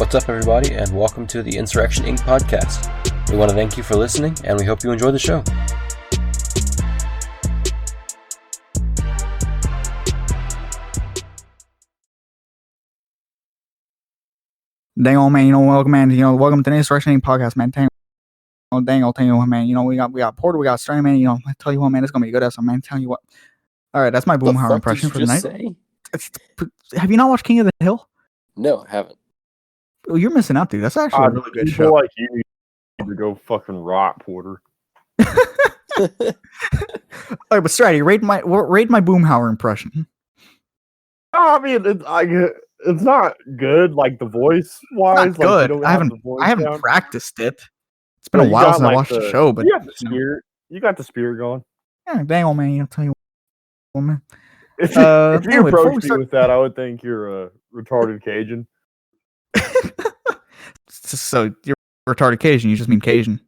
What's up, everybody, and welcome to the Insurrection Inc. podcast. We want to thank you for listening, and we hope you enjoy the show. Dang old man, welcome man, welcome to the Insurrection Inc. podcast, man. Dang old man, we got Porter, we got Stratty, man. I tell you what, man, it's gonna be a good episode, man. Tell you what. All right, that's my Boomhauer impression for the night. Have you not watched King of the Hill? No, I haven't. Well, you're missing out, dude. That's actually a really good show. People like you need to go fucking rot, Porter. All right, but Stratty, rate my Boomhauer impression. I mean, it's not good, like the voice wise. Not good. I haven't practiced it. It's been a while since I watched the show, but you got the spirit. You got the spirit going. Yeah, dang old man, tell you what, man. If you approach me with that, I would think you're a retarded Cajun. So you're retarded Cajun. You just mean Cajun.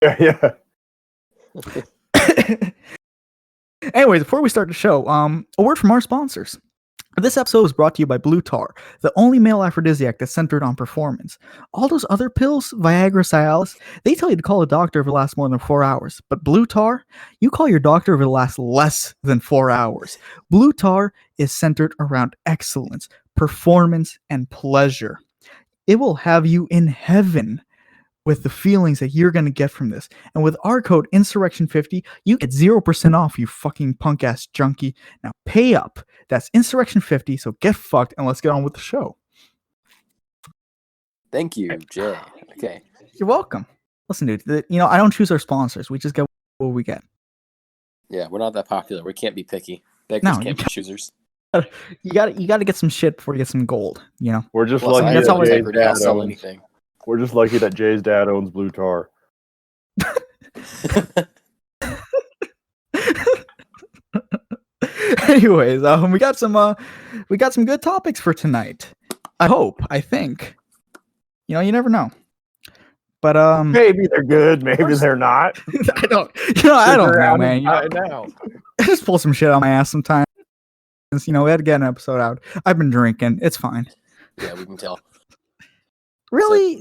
Yeah. Anyways, before we start the show, a word from our sponsors. This episode is brought to you by Blue Tar, the only male aphrodisiac that's centered on performance. All those other pills, Viagra, Cialis, they tell you to call a doctor if it lasts more than 4 hours. But Blue Tar, you call your doctor if it lasts less than 4 hours. Blue Tar is centered around excellence, performance, and pleasure. It will have you in heaven with the feelings that you're going to get from this. And with our code Insurrection50, you get 0% off, you fucking punk ass junkie. Now pay up. That's Insurrection50, so get fucked and let's get on with the show. Thank you, Jay. Okay. You're welcome. Listen, dude, I don't choose our sponsors. We just get what we get. Yeah, we're not that popular. We can't be picky. Beggars can't be choosers. You got to get some shit before you get some gold, We're just lucky that Jay's dad sell owns. anything. We're just lucky that Jay's dad owns Blue Tar. Anyways, we got some good topics for tonight. I think. You never know. But maybe they're good, maybe they're not. I don't know, man. I just pull some shit out my ass sometimes. We had to get an episode out. I've been drinking. It's fine. Yeah, we can tell. Really?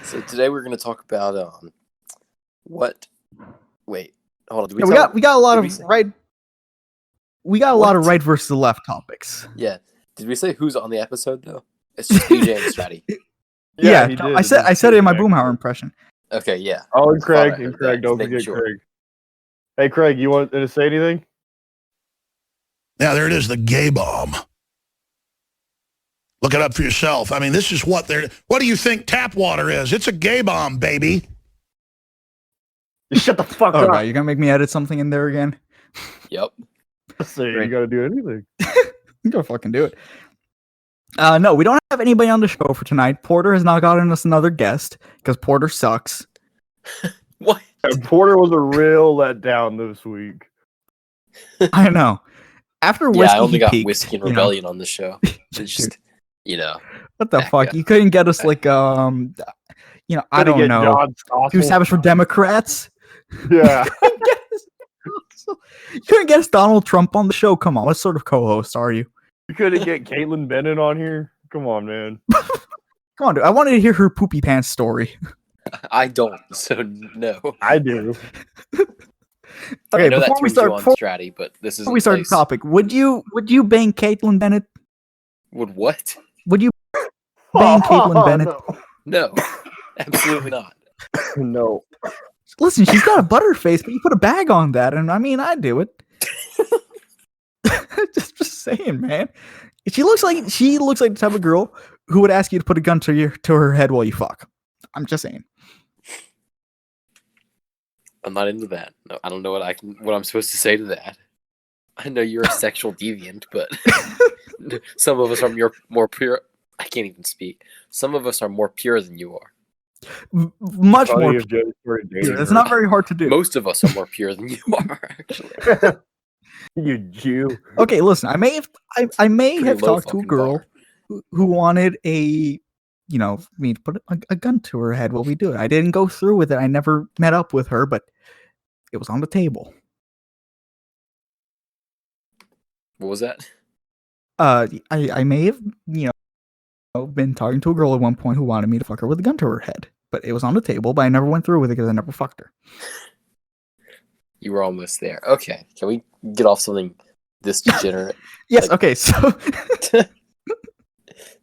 So today we're going to talk about what? Wait, hold on. We got a lot of right. We got a lot of right versus the left topics. Yeah. Did we say who's on the episode though? It's just BJ and Stratty. Yeah, I said it in my Boomhauer impression. Okay, yeah. Oh, and Craig, don't forget Craig. Hey, Craig, you want to say anything? Yeah, there it is, the gay bomb. Look it up for yourself. I mean, this is what do you think tap water is? It's a gay bomb, baby. Shut the fuck up. Right, you're going to make me edit something in there again? Yep. So you got to do anything. You got to fucking do it. No, we don't have anybody on the show for tonight. Porter has not gotten us another guest because Porter sucks. What? And Porter was a real letdown this week. I know. After Whiskey, I only got peaked, Whiskey and Rebellion on the show. It's just, what the fuck? You couldn't get us like, I don't know. Too Savage for Democrats? Yeah. You couldn't get us Donald Trump on the show? Come on, what sort of co-host are you? You couldn't get Caitlin Bennett on here? Come on, man. Come on, dude. I wanted to hear her poopy pants story. I don't, so no. I do. Okay, before we start Stratty, but this is before we start the topic. Would you bang Caitlin Bennett? Would what? Would you bang Caitlin Bennett? No, absolutely not. No. Listen, she's got a butterface, but you put a bag on that, and I mean, I'd do it. just saying, man. She looks like the type of girl who would ask you to put a gun to her head while you fuck. I'm just saying. I'm not into that. No, I don't know what I'm supposed to say to that. I know you're a sexual deviant, but some of us are more pure. I can't even speak. Some of us are more pure than you are. Much more pure. It's not very hard to do. Most of us are more pure than you are, actually. You Jew. Okay, listen. I may have talked to a girl who wanted me to put a gun to her head while we do it. I didn't go through with it. I never met up with her, but it was on the table. What was that? I may have, been talking to a girl at one point who wanted me to fuck her with a gun to her head. But it was on the table, but I never went through with it because I never fucked her. You were almost there. Okay, can we get off something this degenerate? Yes, okay, so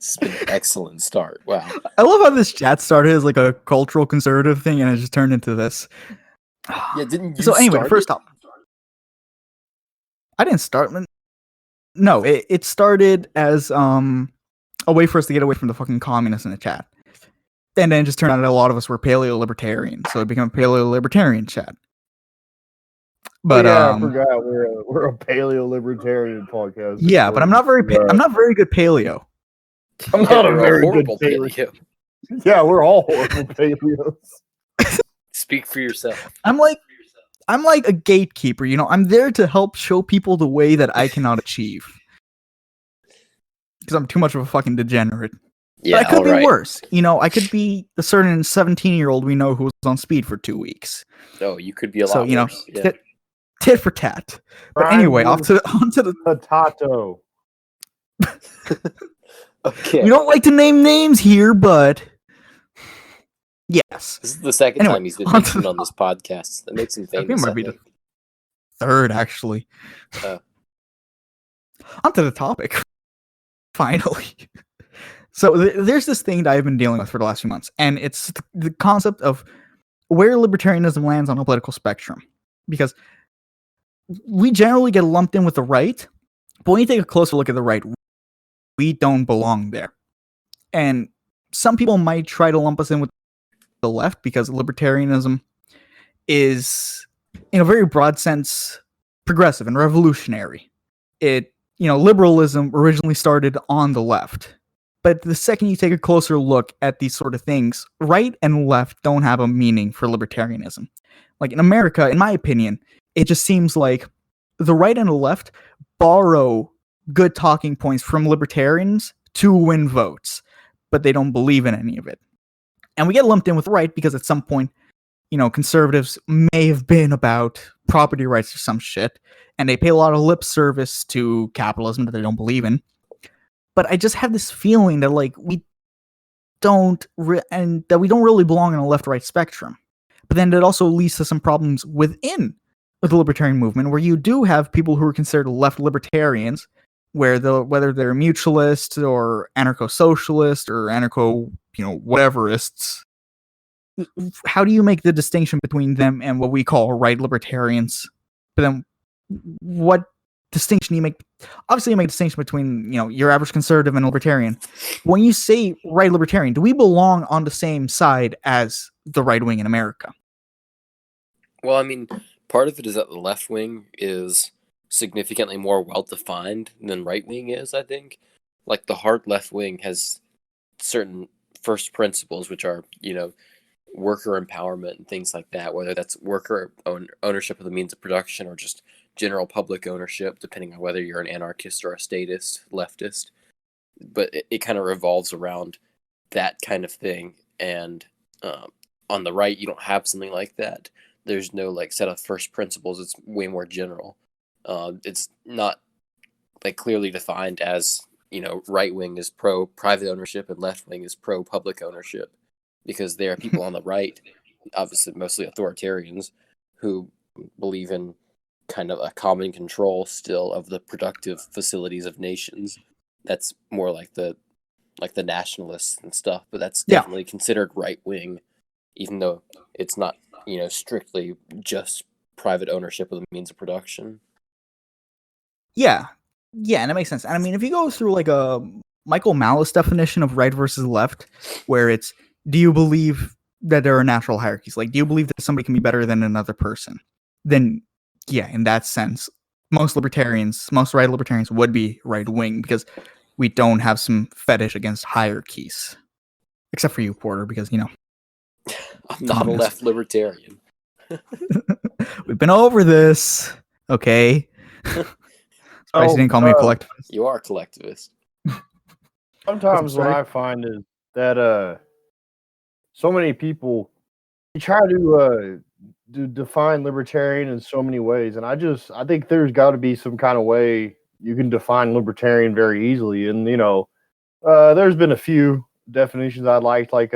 This has been an excellent start. Wow. I love how this chat started as like a cultural conservative thing and it just turned into this. Yeah, didn't you So anyway, start first it? off, I didn't start. No, it started as a way for us to get away from the fucking communists in the chat. And then it just turned out that a lot of us were paleo-libertarian, so it became a paleo-libertarian chat. But I forgot we're a paleo-libertarian podcast. yeah, but I'm not very good paleo. I'm not a You're very good horrible paleo. Yeah, we're all horrible paleos. Speak for yourself. I'm like a gatekeeper, you know. I'm there to help show people the way that I cannot achieve. Because I'm too much of a fucking degenerate. Yeah, But I could all be right. worse. You know, I could be a certain 17-year-old we know who was on speed for 2 weeks. Oh, you could be a lot So, you know, worse. Yeah. tit for tat. But Prime anyway, onto the potato. Okay. we don't like to name names here, but yes. This is the second Anyway, time he's been onto mentioned on this podcast. That makes him I think it famous. might be the third, actually. Onto the topic. Finally. So there's this thing that I've been dealing with for the last few months, and it's the concept of where libertarianism lands on a political spectrum. Because we generally get lumped in with the right, but when you take a closer look at the right, we don't belong there. And some people might try to lump us in with the left because libertarianism is, in a very broad sense, progressive and revolutionary. Liberalism originally started on the left. But the second you take a closer look at these sort of things, right and left don't have a meaning for libertarianism. Like in America, in my opinion, it just seems like the right and the left borrow good talking points from libertarians to win votes, but they don't believe in any of it. And we get lumped in with right because at some point, you know, conservatives may have been about property rights or some shit, and they pay a lot of lip service to capitalism that they don't believe in. But I just have this feeling that like we don't really belong in a left-right spectrum. But then it also leads to some problems within the libertarian movement, where you do have people who are considered left libertarians, whether they're mutualists or anarcho-socialists or whateverists. How do you make the distinction between them and what we call right libertarians? But then what distinction you make? Obviously you make a distinction between, you know, your average conservative and libertarian. When you say right libertarian, do we belong on the same side as the right wing in America? Well, I mean, part of it is that the left wing is significantly more well-defined than right wing is, I think. Like, the hard left wing has certain first principles, which are, you know, worker empowerment and things like that, whether that's worker ownership of the means of production or just general public ownership, depending on whether you're an anarchist or a statist, leftist. But it kind of revolves around that kind of thing. And on the right, you don't have something like that. There's no like set of first principles. It's way more general. It's not like clearly defined as, you know, right wing is pro private ownership and left wing is pro public ownership, because there are people on the right, obviously mostly authoritarians, who believe in kind of a common control still of the productive facilities of nations. That's more like the nationalists and stuff, but that's definitely considered right wing, even though it's not, you know, strictly just private ownership of the means of production. Yeah, and that makes sense. And I mean, if you go through like a Michael Malice definition of right versus left, where it's, do you believe that there are natural hierarchies? Like, do you believe that somebody can be better than another person? Then, yeah, in that sense, most right libertarians would be right wing, because we don't have some fetish against hierarchies. Except for you, Porter, because, you know, I'm not a left libertarian. We've been over this, okay? Surprised you didn't call me a collectivist. You are a collectivist. Sometimes what I find is that so many people try to define libertarian in so many ways, and I think there's got to be some kind of way you can define libertarian very easily. And you know, There's been a few definitions I liked. Like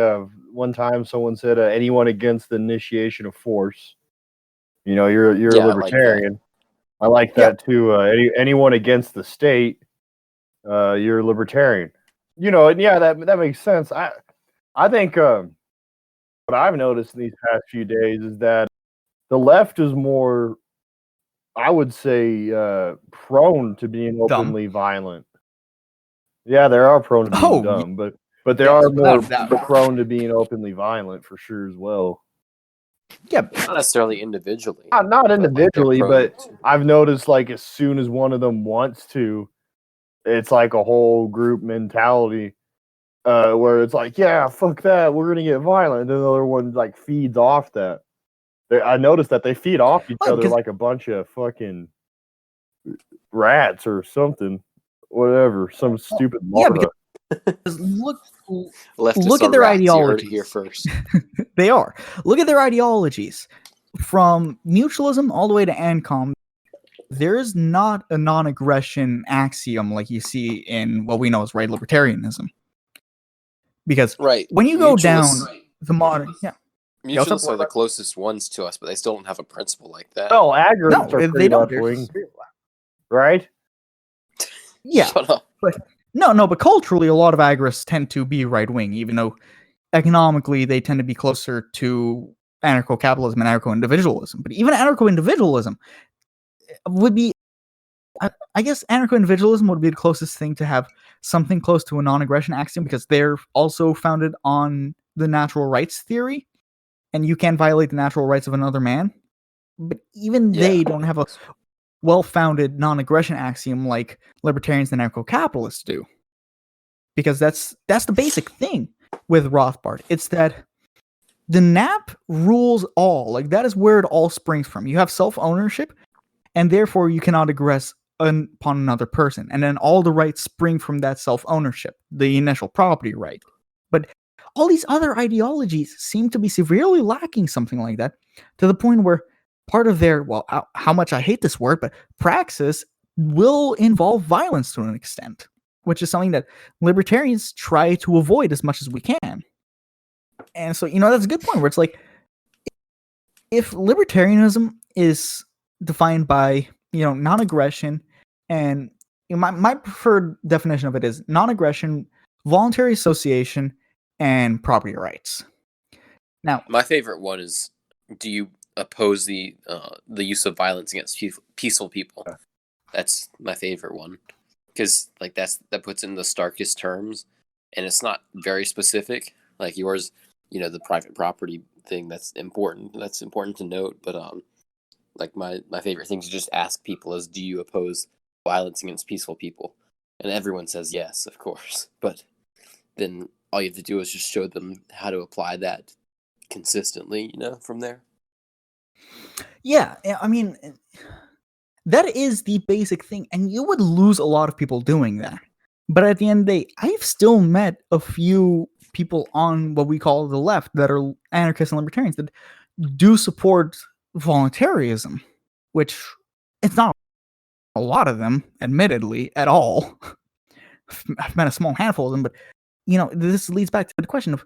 one time someone said anyone against the initiation of force. You're Yeah, a I like that. libertarian. I like that too. Anyone against the state, you're a libertarian. And yeah, that makes sense. I think what I've noticed in these past few days is that the left is more, I would say, prone to being Dumb. openly violent. Yeah, they are prone to being dumb, but they yes, are more without a doubt. prone to being openly violent for sure as well. Yeah, Not necessarily individually. Not individually, but but I've noticed like as soon as one of them wants to, it's like a whole group mentality where it's like, yeah, fuck that, we're gonna get violent. And then the other one like feeds off that. I noticed that they feed off each other like a bunch of fucking rats or something, whatever, some stupid larva. Because look Leftists at are their rats. You heard ideologies. it here first. They are. Look at their ideologies. From mutualism all the way to ANCOM, there is not a non-aggression axiom like you see in what we know as right libertarianism. Because when you go down the modern... Mutualists are the closest ones to us, but they still don't have a principle like that. No, agorists are pretty left-wing, right? Yeah. Shut up. But but culturally, a lot of agorists tend to be right-wing, even though economically they tend to be closer to anarcho-capitalism and anarcho-individualism. But even anarcho-individualism would be... I guess anarcho-individualism would be the closest thing to have something close to a non-aggression axiom, because they're also founded on the natural rights theory, and you can't violate the natural rights of another man. But even they don't have a well-founded non-aggression axiom like libertarians and anarcho-capitalists do. Because that's the basic thing with Rothbard. It's that the NAP rules all. Like, that is where it all springs from. You have self-ownership, and therefore you cannot aggress upon another person. And then all the rights spring from that self-ownership, the initial property right. But all these other ideologies seem to be severely lacking something like that, to the point where part of their, well, how much I hate this word, but praxis will involve violence to an extent, which is something that libertarians try to avoid as much as we can. And so, that's a good point, where it's like, if libertarianism is defined by, non-aggression, and my preferred definition of it is non-aggression, voluntary association, and property rights. Now, my favorite one is: do you oppose the use of violence against peaceful people? That's my favorite one, because like that puts in the starkest terms, and it's not very specific like yours. The private property thing, that's important to note. But like my favorite thing to just ask people is, do you oppose violence against peaceful people? And everyone says yes, of course. But then all you have to do is just show them how to apply that consistently, from there. Yeah, I mean, that is the basic thing, and you would lose a lot of people doing that. But at the end of the day, I've still met a few people on what we call the left that are anarchists and libertarians that do support voluntarism, which it's not a lot of them, admittedly, at all. I've met a small handful of them, but this leads back to the question of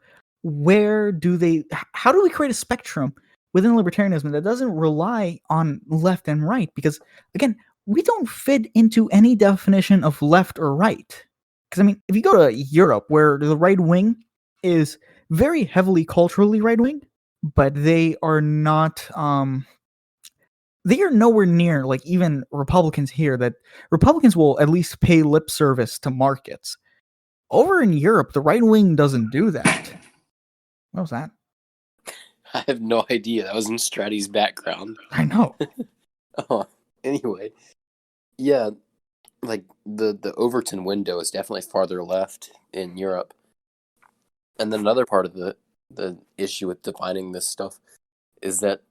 how do we create a spectrum within libertarianism that doesn't rely on left and right? Because again, we don't fit into any definition of left or right. Because if you go to Europe, where the right wing is very heavily culturally right wing, but they are not they are nowhere near like even Republicans here, that Republicans will at least pay lip service to markets. Over in Europe, the right wing doesn't do that. What was that? I have no idea. That was in Stratty's background. I know. Anyway, yeah, like the Overton window is definitely farther left in Europe. And then another part of the issue with defining this stuff is that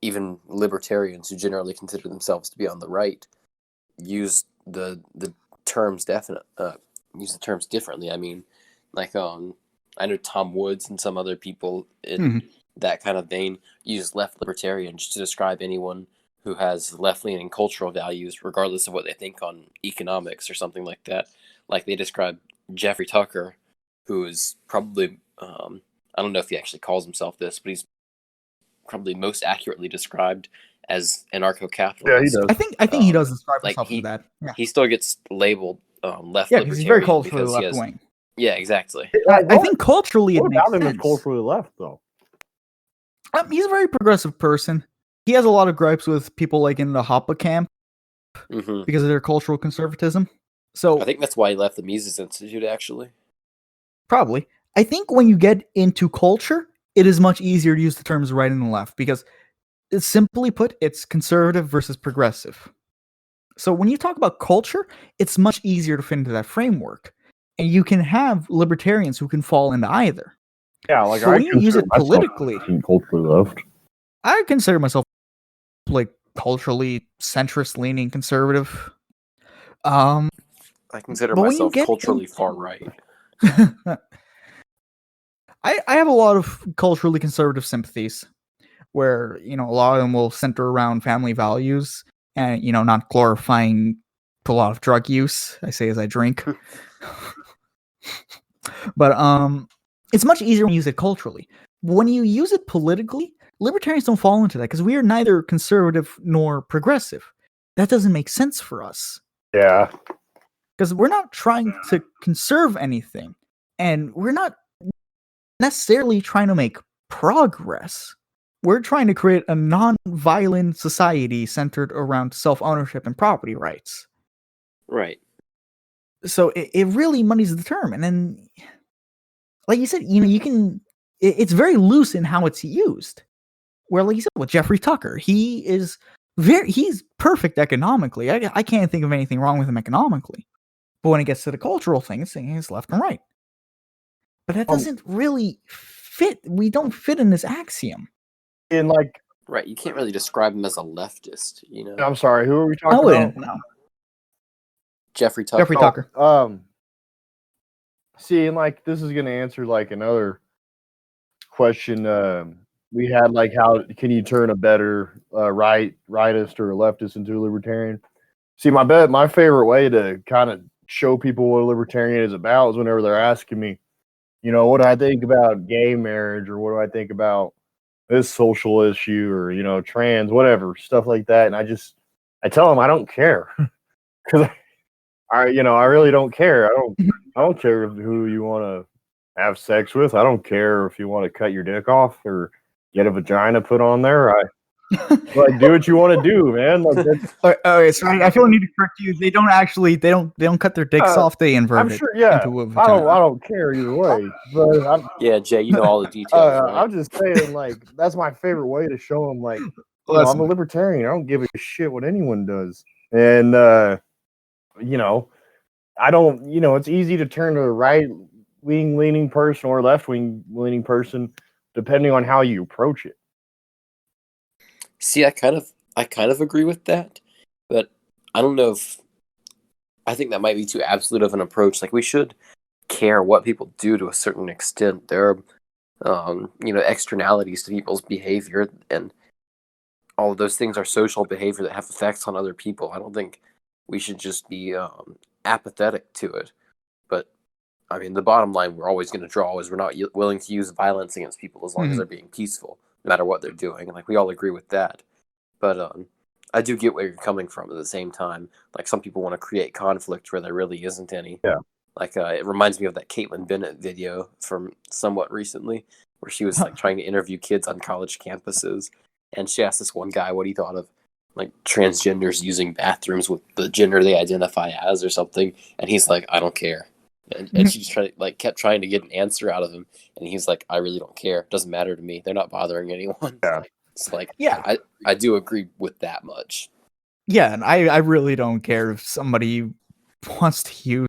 even libertarians, who generally consider themselves to be on the right, use the terms differently. I mean, like I know Tom Woods and some other people in that kind of vein use left libertarian just to describe anyone who has left-leaning cultural values, regardless of what they think on economics or something like that. Like they describe Jeffrey Tucker, who is probably, I don't know if he actually calls himself this, but he's probably most accurately described as anarcho-capitalist. Yeah, he does. I think he does describe like himself as that. Yeah, He still gets labeled left yeah, libertarian because he's very culturally because he left has, wing. yeah, exactly. I think culturally it What makes about him is sense. culturally left, though? He's a very progressive person. He has a lot of gripes with people like in the Hoppe camp Hmm. because of their cultural conservatism. So I think that's why he left the Mises Institute, actually. probably. I think when you get into culture, it is much easier to use the terms right and left because, simply put, it's conservative versus progressive. So when you talk about culture, it's much easier to fit into that framework. And you can have libertarians who can fall into either. Yeah, like But when you use consider it myself politically, culturally left. I consider myself like culturally centrist leaning conservative. I consider But when you myself get culturally into- far right. I have a lot of culturally conservative sympathies where, a lot of them will center around family values and, not glorifying a lot of drug use. I say as I drink. But it's much easier when you use it culturally. When you use it politically, libertarians don't fall into that because we are neither conservative nor progressive. That doesn't make sense for us. Yeah. Because we're not trying to conserve anything. And we're not necessarily trying to make progress. We're trying to create a non-violent society centered around self-ownership and property rights. Right. So it really muddies the term. And then, like you said, you can... It's very loose in how it's used. Where, like you said, with Jeffrey Tucker, he's perfect economically. I can't think of anything wrong with him economically. But when it gets to the cultural thing, it's left and right. But that doesn't really fit. We don't fit in this axiom. And like, right, you can't really describe him as a leftist, I'm sorry, who are we talking I about? wouldn't. No. Jeffrey Tucker. Jeffrey Tucker. See, and like, this is going to answer like another question we had, like, how can you turn a better rightist or a leftist into a libertarian? See, my favorite way to kind of show people what a libertarian is about is whenever they're asking me, what do I think about gay marriage, or what do I think about this social issue, or trans, whatever, stuff like that. And I tell them I don't care because I really don't care. I don't care who you want to have sex with. I don't care if you want to cut your dick off or get a vagina put on there. Like, do what you want to do, man. Like, that's, Okay, so I feel I need to correct you. They don't cut their dicks off. They invert I'm it sure, yeah. into a vagina. I don't care either way. But Yeah, Jay, you know all the details, right? I'm just saying, like, that's my favorite way to show them, like, Listen, I'm a libertarian. I don't give a shit what anyone does. And, I don't, it's easy to turn to a right-wing leaning person or left-wing leaning person depending on how you approach it. See, I kind of agree with that, but I don't know if I think that might be too absolute of an approach. Like, we should care what people do to a certain extent. There are, externalities to people's behavior, and all of those things are social behavior that have effects on other people. I don't think we should just be apathetic to it. But I mean, the bottom line we're always going to draw is we're not willing to use violence against people as long as they're being peaceful, no matter what they're doing. And like, we all agree with that. But I do get where you're coming from at the same time. Like, some people want to create conflict where there really isn't any. Yeah. Like, it reminds me of that Caitlin Bennett video from somewhat recently where she was like trying to interview kids on college campuses. And she asked this one guy what he thought of like transgenders using bathrooms with the gender they identify as or something. And he's like, I don't care. And she just kept trying to get an answer out of him. And he's like, I really don't care. It doesn't matter to me. They're not bothering anyone. Yeah. It's like, yeah, I do agree with that much. yeah, and I really don't care if somebody wants to use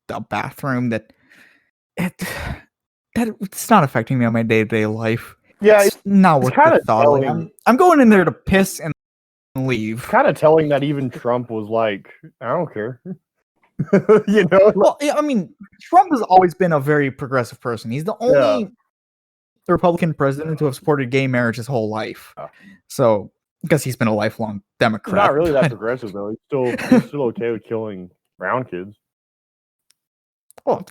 a bathroom that it's not affecting me on my day-to-day life. Yeah, It's not worth kinda the thought. Like, telling- I'm going in there to piss and leave. kind of telling that even Trump was like, I don't care. Well, yeah, I mean, Trump has always been a very progressive person. He's the only Republican president to have supported gay marriage his whole life. Yeah. So, because he's been a lifelong Democrat. Not really that but- progressive though. He's still okay with killing brown kids. Well,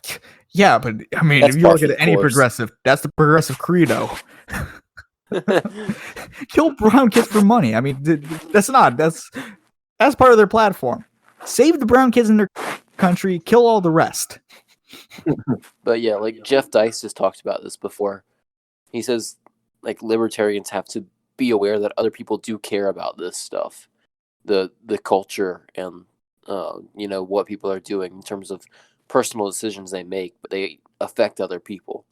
yeah, but I mean, That's if you look par at for the any course. progressive, that's the progressive credo. Kill brown kids for money. I mean, that's part of their platform. Save the brown kids in their country, kill all the rest. But yeah, like Jeff Dice has talked about this before. He says like libertarians have to be aware that other people do care about this stuff, the culture and what people are doing in terms of personal decisions they make, but they affect other people.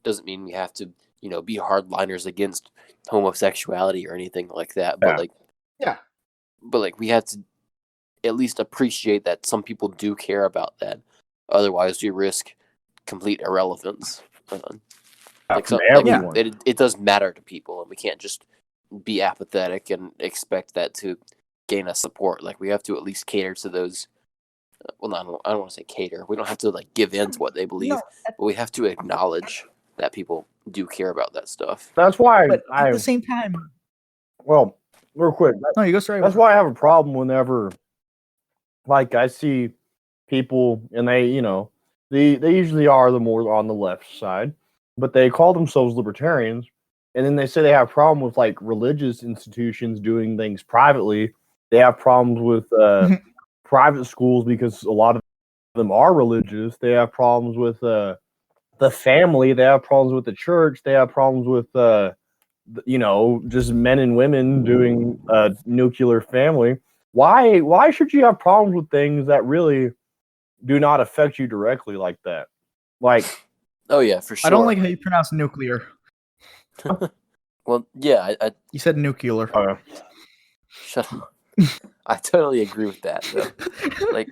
Doesn't mean we have to be hardliners against homosexuality or anything like that. But we have to at least appreciate that some people do care about that. Otherwise, we risk complete irrelevance. It does matter to people, and we can't just be apathetic and expect that to gain us support. Like, we have to at least cater to those. Well, I don't want to say cater. We don't have to like give in to what they believe, but we have to acknowledge that people do care about that stuff. That's why. But at the same time, well, real quick. No, you go straight. That's why I have a problem whenever, like, I see people and they usually are the more on the left side, but they call themselves libertarians, and then they say they have a problem with like religious institutions doing things privately. They have problems with private schools because a lot of them are religious. They have problems with the family. They have problems with the church. They have problems with just men and women doing nuclear family. Why should you have problems with things that really do not affect you directly like that? Like, oh yeah, for sure. I don't like how you pronounce nuclear. Well, yeah, you said nuclear. Shut up. I totally agree with that, though. Like,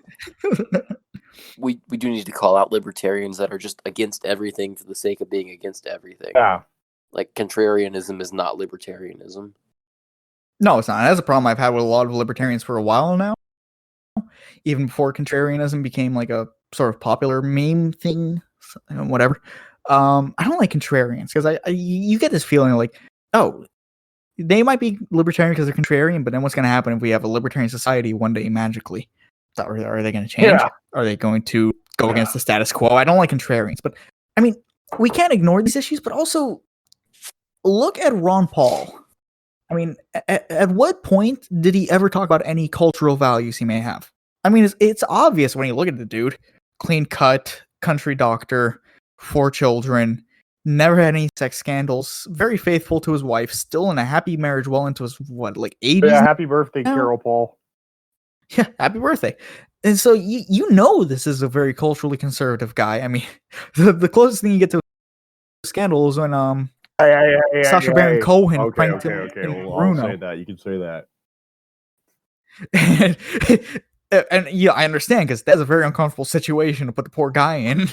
we do need to call out libertarians that are just against everything for the sake of being against everything. Yeah. Like, contrarianism is not libertarianism. No, it's not. That's a problem I've had with a lot of libertarians for a while now. Even before contrarianism became like a sort of popular meme thing, whatever. I don't like contrarians because you get this feeling like, oh, they might be libertarian because they're contrarian, but then what's going to happen if we have a libertarian society one day magically? Are they going to change? Yeah. Are they going to go against the status quo? I don't like contrarians, but I mean, we can't ignore these issues, but also look at Ron Paul. I mean, at what point did he ever talk about any cultural values he may have? I mean, it's obvious when you look at the dude. Clean cut, country doctor, 4 children, never had any sex scandals, very faithful to his wife, still in a happy marriage well into his, 80s? Yeah, happy birthday, Carol Paul. Yeah, happy birthday. And so you know this is a very culturally conservative guy. I mean, the closest thing you get to a scandal is when Sacha Baron Cohen pranked him in Bruno. I'll say that. You can say that. And yeah, I understand because that's a very uncomfortable situation to put the poor guy in,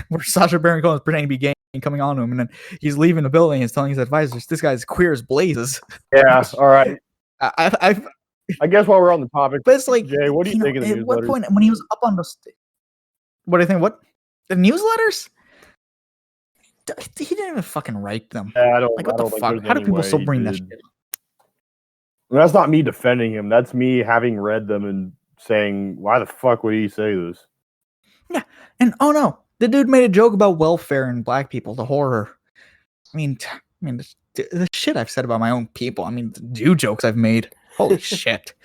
where Sacha Baron Cohen is pretending to be gay and coming on to him, and then he's leaving the building and he's telling his advisors, "This guy's queer as blazes." Yeah, all right. I guess while we're on the topic, but it's like, Jay, what do you think of the newsletters? At what point when he was up on the what do you think? What the newsletters? He didn't even fucking write them. Yeah, I don't. Like, what I the don't fuck? How do people still bring that shit? That's not me defending him. That's me having read them and saying, why the fuck would he say this? Yeah, and oh no, the dude made a joke about welfare and black people. The horror. I mean, the shit I've said about my own people. I mean, the dude jokes I've made. Holy shit.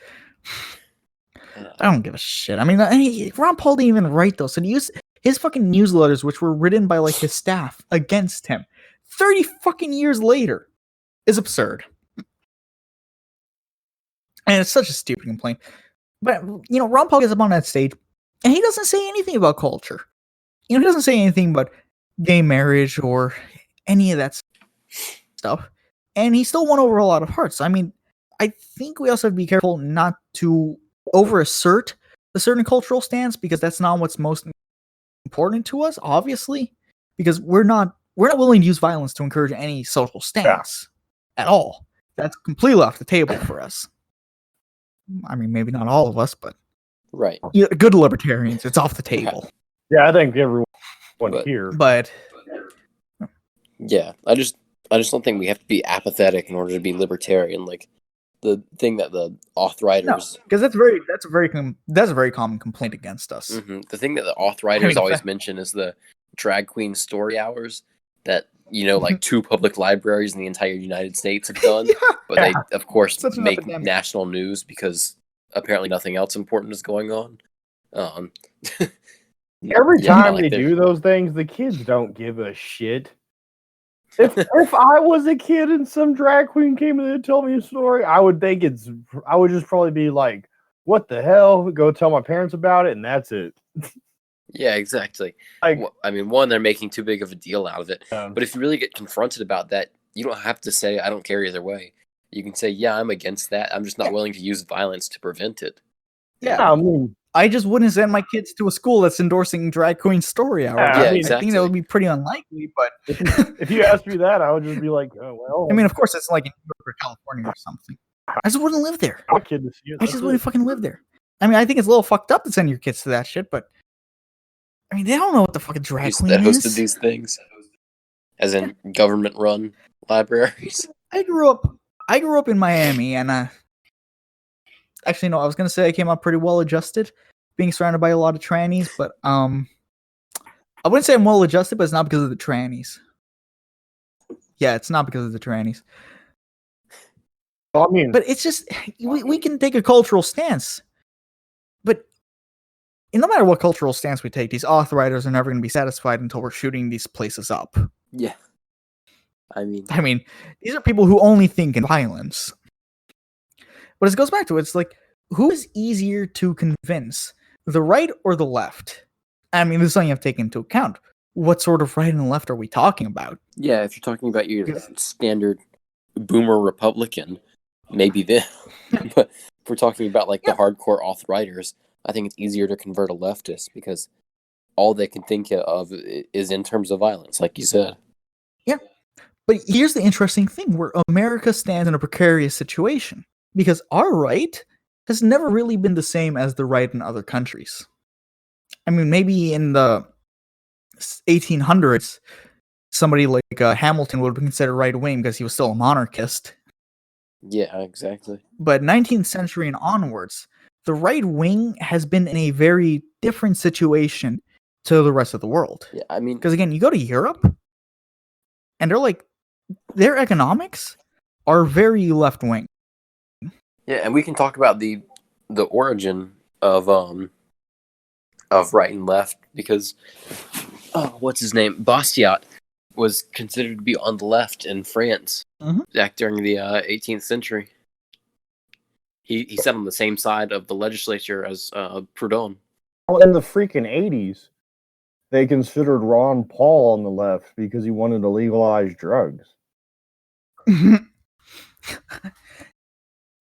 I don't give a shit. I mean, Ron Paul didn't even write those. So to use his fucking newsletters, which were written by like his staff against him 30 fucking years later, is absurd. And it's such a stupid complaint. But, Ron Paul gets up on that stage, and he doesn't say anything about culture. He doesn't say anything about gay marriage or any of that stuff. And he still won over a lot of hearts. I mean, I think we also have to be careful not to over-assert a certain cultural stance, because that's not what's most important to us, obviously. Because we're not willing to use violence to encourage any social stance at all. That's completely off the table for us. I mean, maybe not all of us, but right. Good libertarians, it's off the table. Yeah, I think everyone here. But yeah, I just don't think we have to be apathetic in order to be libertarian. Like, the thing that the authwriters, because that's a very common complaint against us. the thing that the authwriters always fact- mention is the drag queen story hours that like 2 public libraries in the entire United States have done, but they of course Such an make epidemic. national news because apparently nothing else important is going on. Every Yeah, time like they they're- do those things, the kids don't give a shit. If I was a kid and some drag queen came in and told me a story, I would just probably be like, "What the hell?" Go tell my parents about it, and that's it. Yeah, exactly. Like, I mean, one, they're making too big of a deal out of it. Yeah. But if you really get confronted about that, you don't have to say, I don't care either way. You can say, yeah, I'm against that. I'm just not willing to use violence to prevent it. yeah, I mean, I just wouldn't send my kids to a school that's endorsing drag queen story hours. Yeah, I think exactly. that would be pretty unlikely, but if you asked me that, I would just be like, "Oh well." I mean, of course, it's like in New York or California or something. I just wouldn't live there. my kid to see it. I just wouldn't fucking live there. I mean, I think it's a little fucked up to send your kids to that shit, but I mean, they don't know what the fucking drag queen That hosted is. these things, as in government-run libraries. I grew up in Miami, and actually, no, I was gonna say I came out pretty well adjusted, being surrounded by a lot of trannies, but I wouldn't say I'm well adjusted, but it's not because of the trannies. Yeah, it's not because of the trannies. I mean, But it's just we can take a cultural stance, but no matter what cultural stance we take, these authwriters are never going to be satisfied until we're shooting these places up. Yeah. I mean, These are people who only think in violence. But it goes back to it's like, who is easier to convince, the right or the left? I mean, this is something you have to take into account. What sort of right and left are we talking about? yeah, if you're talking about your standard boomer Republican, maybe then. But if we're talking about like the hardcore authwriters, I think it's easier to convert a leftist because all they can think of is in terms of violence, like you said. Yeah. But here's the interesting thing, where America stands in a precarious situation, because our right has never really been the same as the right in other countries. I mean, maybe in the 1800s, somebody like Hamilton would be considered right-wing because he was still a monarchist. Yeah, exactly. But 19th century and onwards, the right wing has been in a very different situation to the rest of the world. Yeah, I mean, Because again, you go to Europe, and their economics are very left wing. yeah, and we can talk about the origin of right and left because what's his name? Bastiat was considered to be on the left in France back during the 18th century. He sat on the same side of the legislature as Proudhon. well, in the freaking 80s, they considered Ron Paul on the left because he wanted to legalize drugs.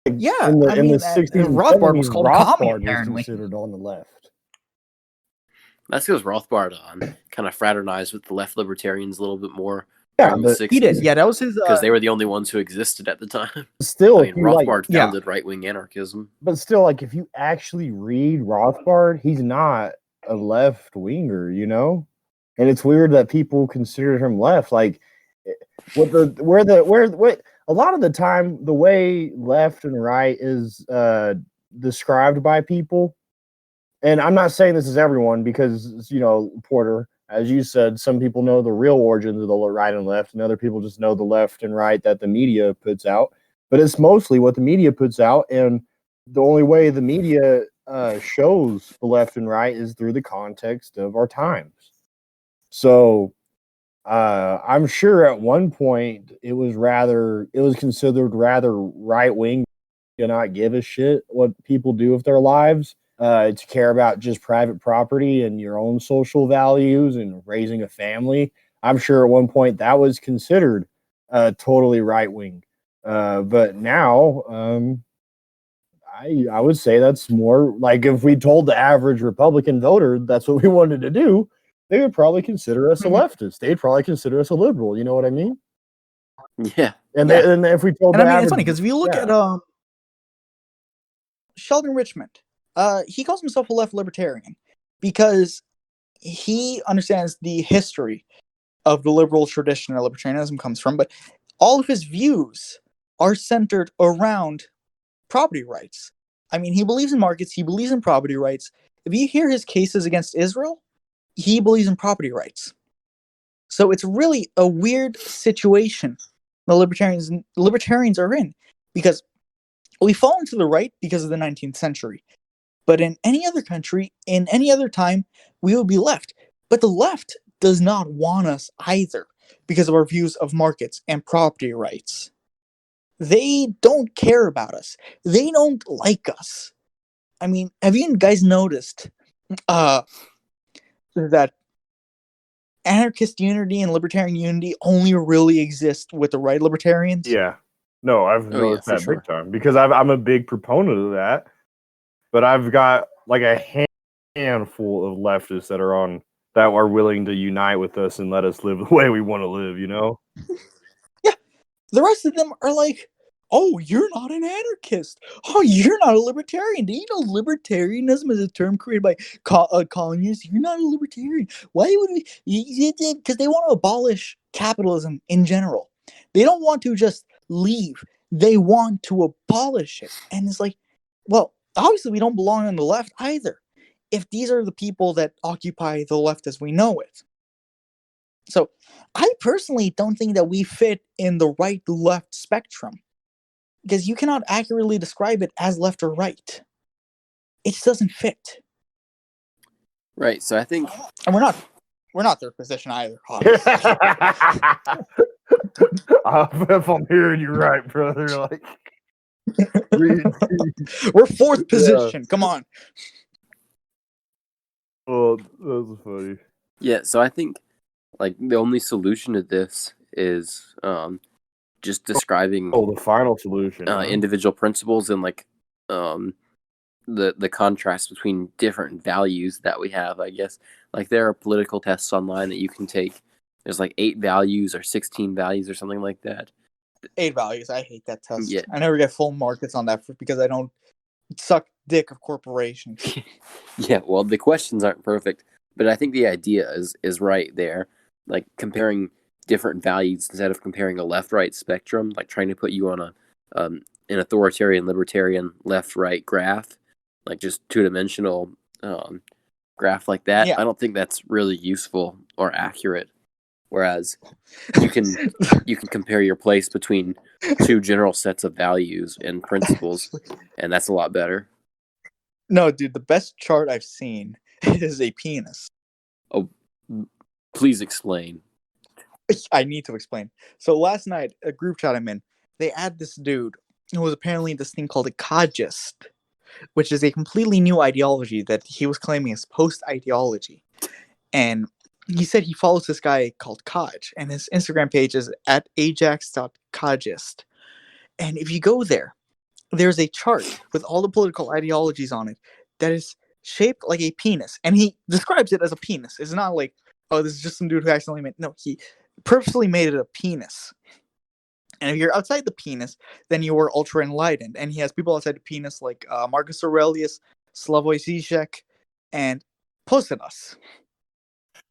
Yeah, in the I mean, 60s and Rothbard was 70s, called a commie, Rothbard was apparently. considered on the left. That's because Rothbard kind of fraternized with the left libertarians a little bit more. Yeah, in the but 60s, He did. Yeah, that was his. because they were the only ones who existed at the time. still, I mean, if you, like, Rothbard yeah. founded right-wing anarchism. but still, like, if you actually read Rothbard, he's not a left winger, you know. And it's weird that people consider him left. Like, what a lot of the time, the way left and right is described by people. And I'm not saying this is everyone because, you know, Porter, as you said, some people know the real origins of the right and left, and other people just know the left and right that the media puts out. But it's mostly what the media puts out, and the only way the media shows the left and right is through the context of our times. So I'm sure at one point it was considered rather right wing to not give a shit what people do with their lives. To care about just private property and your own social values and raising a family. I'm sure at one point that was considered totally right wing. But now, I would say that's more like if we told the average Republican voter that's what we wanted to do, they would probably consider us a leftist. They'd probably consider us a liberal. You know what I mean? Yeah. And if we told, And I mean, average, it's funny because if you look at Sheldon Richmond, he calls himself a left libertarian because he understands the history of the liberal tradition that libertarianism comes from, but all of his views are centered around property rights. I mean, he believes in markets, he believes in property rights. If you hear his cases against Israel, he believes in property rights. So it's really a weird situation the libertarians are in, because we fall into the right because of the 19th century. But in any other country, in any other time, we would be left. But the left does not want us either because of our views of markets and property rights. They don't care about us. They don't like us. I mean, have you guys noticed that anarchist unity and libertarian unity only really exist with the right libertarians? Yeah. No, I've noticed that big time because I'm a big proponent of that. But I've got like a handful of leftists that are willing to unite with us and let us live the way we want to live, you know? Yeah. The rest of them are like, oh, you're not an anarchist. Oh, you're not a libertarian. Do you know libertarianism is a term created by colonists? You're not a libertarian. Why would we? Because they want to abolish capitalism in general. They don't want to just leave. They want to abolish it. And it's like, well, obviously we don't belong on the left either, if these are the people that occupy the left as we know it. So I personally don't think that we fit in the right-left spectrum, because you cannot accurately describe it as left or right. It just doesn't fit. Right, so I think... And we're not third position either, obviously. If I'm hearing you right, brother, like... We're fourth position, come on. Oh, that was funny. Yeah, so I think like the only solution to this is just describing the final solution, individual principles and like the contrast between different values that we have. I guess like there are political tests online that you can take. There's like 8 values or 16 values or something like that. 8 values. I hate that test. Yeah. I never get full marks on that because I don't suck dick of corporations. Yeah, well, the questions aren't perfect, but I think the idea is right there. Like comparing different values instead of comparing a left-right spectrum, like trying to put you on an authoritarian, libertarian, left-right graph, like just two-dimensional graph like that. Yeah. I don't think that's really useful or accurate. Whereas you can compare your place between 2 general sets of values and principles, and that's a lot better. No, dude, the best chart I've seen is a penis. Oh, please explain. I need to explain. So last night, a group chat I'm in, they add this dude who was apparently this thing called a codgist, which is a completely new ideology that he was claiming is post-ideology. And he said he follows this guy called Codge, and his Instagram page is at ajax.codgist. And if you go there, there's a chart with all the political ideologies on it that is shaped like a penis. And he describes it as a penis. It's not like, oh, this is just some dude who accidentally made... No, he purposely made it a penis. And if you're outside the penis, then you are ultra enlightened. And he has people outside the penis like Marcus Aurelius, Slavoj Žižek, and Posadas.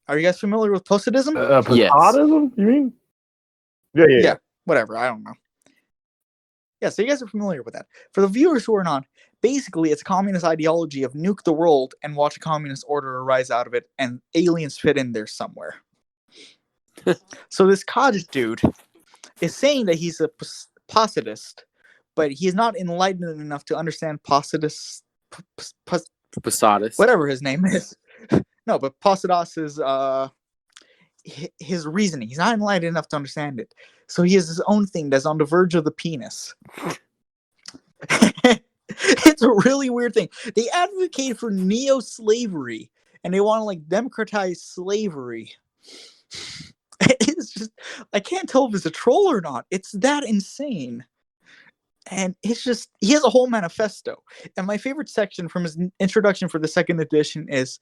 Are you guys familiar with Posadism? Yes. Posadism, you mean? Yeah. Whatever, I don't know. Yeah, so you guys are familiar with that. For the viewers who are not, basically it's a communist ideology of nuke the world and watch a communist order arise out of it, and aliens fit in there somewhere. So this Codge dude is saying that he's a Posadist, but he's not enlightened enough to understand Posadist... Posadas. Whatever his name is. No, but Posadas is his reasoning. He's not enlightened enough to understand it. So he has his own thing that's on the verge of the penis. It's a really weird thing. They advocate for neo-slavery, and they want to like democratize slavery. It's just, I can't tell if it's a troll or not. It's that insane. And it's just, he has a whole manifesto. And my favorite section from his introduction for the second edition is,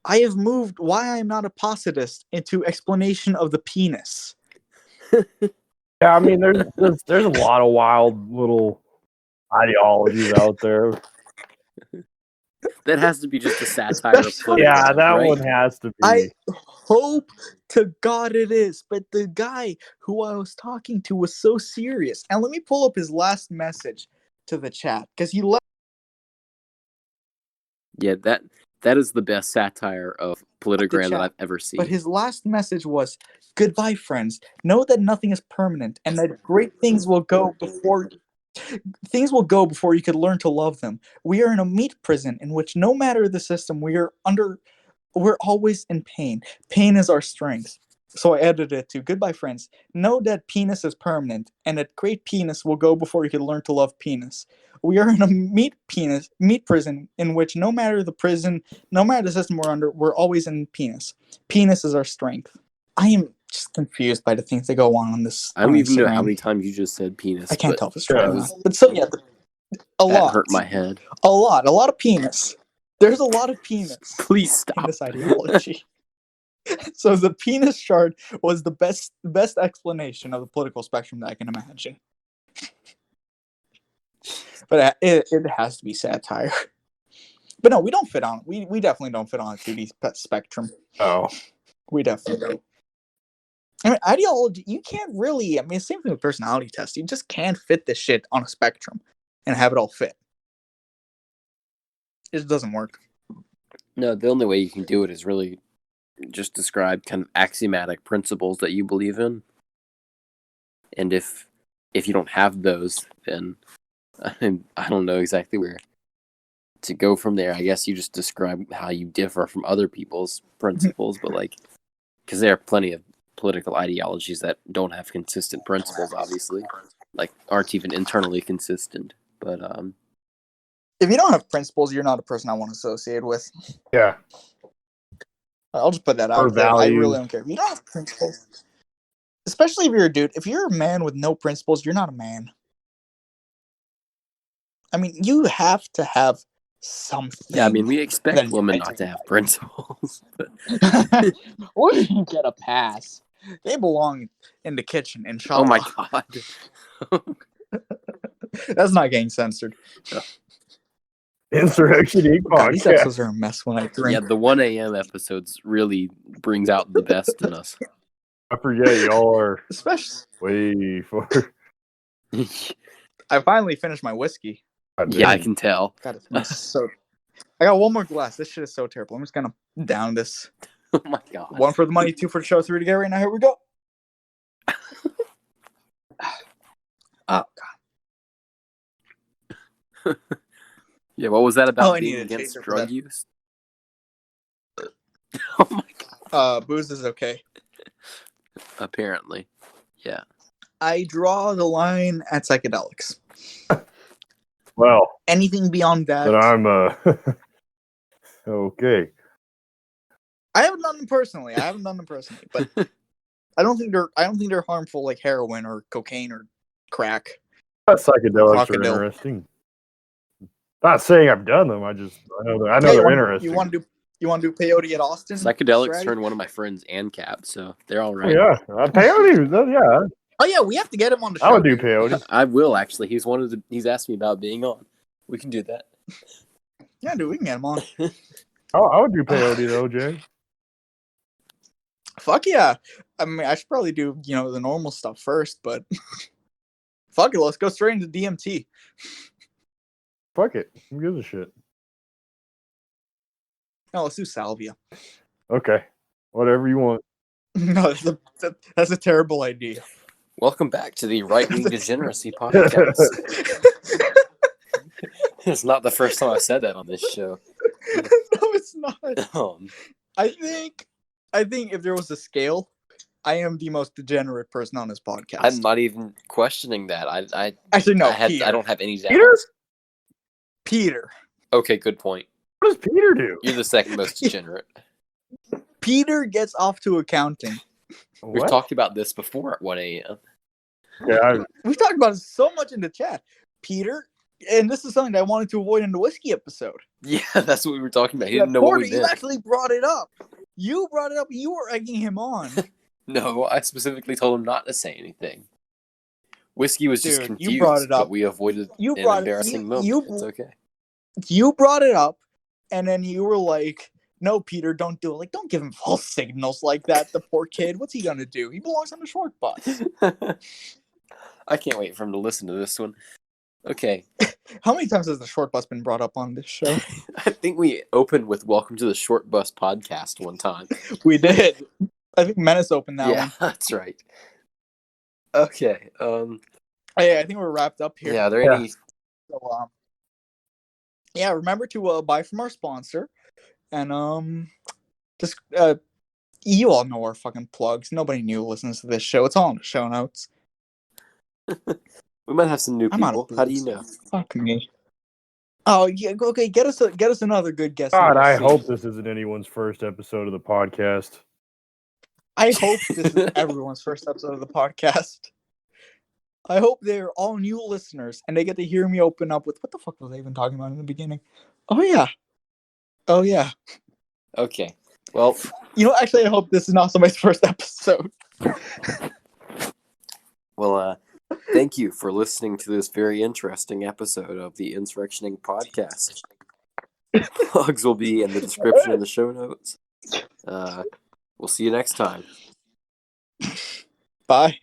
I have moved why I am not a Posadist into explanation of the penis. Yeah, I mean, there's a lot of wild little ideologies out there. That has to be just a satire. Yeah, that one has to be. I hope to God it is. But the guy who I was talking to was so serious. And let me pull up his last message to the chat because he left. Yeah, that is the best satire of Politigram that I've ever seen. But his last message was, "Goodbye, friends. Know that nothing is permanent, and that great things will go before you could learn to love them. We are in a meat prison in which, no matter the system we're always in pain. Pain is our strength." So I edited it to, "Goodbye, friends. Know that penis is permanent, and that great penis will go before you can learn to love penis. We are in a meat prison in which, no matter the system we're under, we're always in penis. Penis is our strength." I am just confused by the things that go on this. I don't even know how many times you just said penis. I can't tell if it's true yeah, or not. But so, yeah, a lot. Hurt my head. A lot of penis. There's a lot of penis Please in stop. this ideology. So the penis shard was the best explanation of the political spectrum that I can imagine. But it has to be satire. But no, we don't fit on. We definitely don't fit on a 2D spectrum. Oh, We definitely don't. I mean, ideology, you can't really. I mean, same thing with personality tests. You just can't fit this shit on a spectrum and have it all fit. It just doesn't work. No, the only way you can do it is really just describe kind of axiomatic principles that you believe in. And if you don't have those, then I don't know exactly where to go from there. I guess you just describe how you differ from other people's principles, but because there are plenty of political ideologies that don't have consistent principles, obviously, aren't even internally consistent. But if you don't have principles, you're not a person I want to associate with. yeah. I'll just put that out there. I really don't care. If you don't have principles, especially if you're a dude, if you're a man with no principles, you're not a man. I mean, you have to have something. Yeah, I mean, we expect women not to have principles. But Women get a pass. They belong in the kitchen, inshallah. oh my god. That's not getting censored. Insurrection Inc. God, these podcast. episodes are a mess when I drink. Yeah, the 1 a.m. episodes really brings out the best in us. I forget y'all are Especially, way for. I finally finished my whiskey. Yeah, I can tell. God, it's so. I got one more glass. This shit is so terrible. I'm just gonna down this. Oh my god. 1 for the money, 2 for the show, 3 to get right now. Here we go. Oh god. Yeah, what was that about I being need a against chaser for drug that. use? Oh my god. Booze is okay. Apparently. Yeah. I draw the line at psychedelics. Well, Anything beyond that, then I'm okay. I haven't done them personally. But I don't think they're harmful like heroin or cocaine or crack. Psychedelics Crocodile. are interesting. Not saying I've done them. I know they're interesting. You want to do peyote at Austin? Psychedelics Stratty? turned one of my friends ANCAP, so they're all right. Yeah, peyote. Yeah, Oh yeah, we have to get him on the show. I would do peyote. I will actually. He's asked me about being on. We can do that. Yeah, dude, we can get him on. I would do peyote though, Jay. Fuck yeah. I mean, I should probably do, the normal stuff first, but fuck it, let's go straight into DMT. Fuck it. Who gives a shit? No, let's do salvia. Okay, whatever you want. No, that's a terrible idea. Welcome back to the Right Wing Degeneracy Podcast. It's not the first time I've said that on this show. No, it's not. I think if there was a scale, I am the most degenerate person on this podcast. I'm not even questioning that. I Actually no. I don't have any doubt. Peter. Okay, good point. What does Peter do? You're the second most degenerate. Peter gets off to accounting. We've What? talked about this before at 1 a.m. Yeah, We've talked about it so much in the chat. Peter, and this is something that I wanted to avoid in the whiskey episode. Yeah, that's what we were talking about. He didn't know what Porter, we you meant. actually brought it up. You brought it up. You were egging him on. No, I specifically told him not to say anything. Whiskey was just Dude, confused, you brought it up. but we avoided You an brought it- embarrassing you- moment. you- It's okay. You brought it up, and then you were like, "No, Peter, don't do it. Like, don't give him false signals like that. The poor kid. What's he gonna do? He belongs on the short bus." I can't wait for him to listen to this one. Okay. How many times has the short bus been brought up on this show? I think we opened with "Welcome to the Short Bus Podcast" one time. We did. I think Menace opened that one. That's right. Okay. Hey, I think we're wrapped up here. Yeah. Are there any? So, yeah, remember to buy from our sponsor, and just you all know our fucking plugs. Nobody new listens to this show. It's all in the show notes. We might have some new I'm out of people. How do you booze. know? Fuck me. Oh yeah, okay. Get us another good guest. God, number I C. hope this isn't anyone's first episode of the podcast. I hope this is everyone's first episode of the podcast. I hope they're all new listeners and they get to hear me open up with what the fuck was I even talking about in the beginning? Oh yeah. Okay. Well, Actually, I hope this is not somebody's first episode. well, thank you for listening to this very interesting episode of the Insurrectioning Podcast. Plugs will be in the description and the show notes. We'll see you next time. Bye.